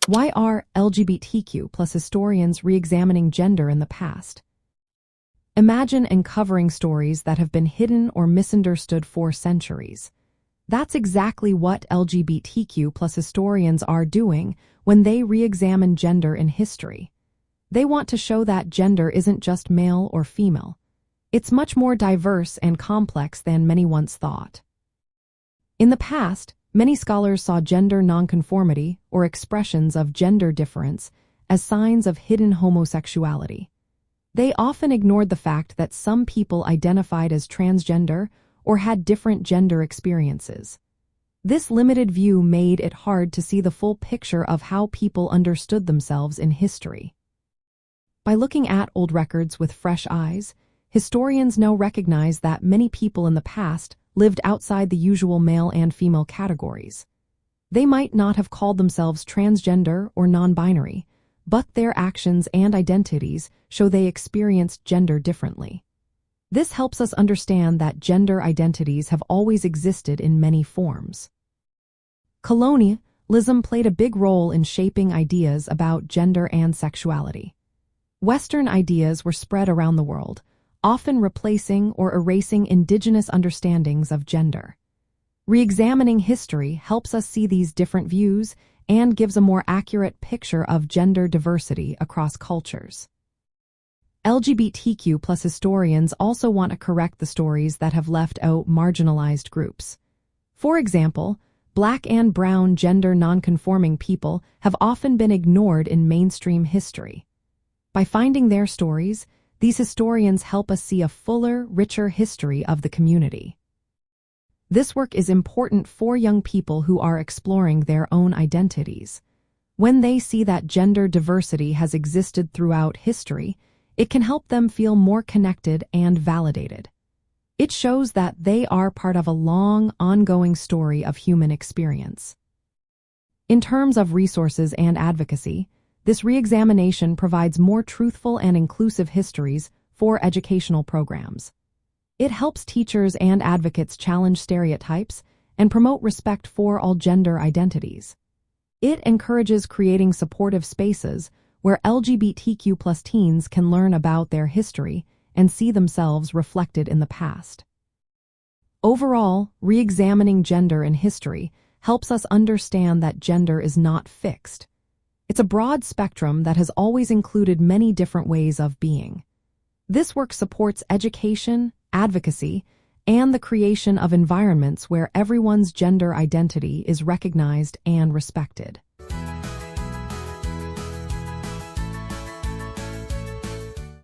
Why are LGBTQ plus historians re-examining gender in the past? Imagine uncovering stories that have been hidden or misunderstood for centuries. That's exactly what LGBTQ plus historians are doing when they re-examine gender in history. They want to show that gender isn't just male or female. It's much more diverse and complex than many once thought. In the past, many scholars saw gender nonconformity or expressions of gender difference as signs of hidden homosexuality. They often ignored the fact that some people identified as transgender or had different gender experiences. This limited view made it hard to see the full picture of how people understood themselves in history. By looking at old records with fresh eyes, historians now recognize that many people in the past lived outside the usual male and female categories. They might not have called themselves transgender or non-binary, but their actions and identities show they experienced gender differently. This helps us understand that gender identities have always existed in many forms. Colonialism played a big role in shaping ideas about gender and sexuality. Western ideas were spread around the world, often replacing or erasing indigenous understandings of gender. Re-examining history helps us see these different views and gives a more accurate picture of gender diversity across cultures. LGBTQ plus historians also want to correct the stories that have left out marginalized groups. For example, Black and brown gender nonconforming people have often been ignored in mainstream history. By finding their stories, these historians help us see a fuller, richer history of the community. This work is important for young people who are exploring their own identities. When they see that gender diversity has existed throughout history, it can help them feel more connected and validated. It shows that they are part of a long, ongoing story of human experience. In terms of resources and advocacy, this re-examination provides more truthful and inclusive histories for educational programs. It helps teachers and advocates challenge stereotypes and promote respect for all gender identities. It encourages creating supportive spaces where LGBTQ plus teens can learn about their history and see themselves reflected in the past. Overall, re-examining gender in history helps us understand that gender is not fixed. It's a broad spectrum that has always included many different ways of being. This work supports education, advocacy, and the creation of environments where everyone's gender identity is recognized and respected.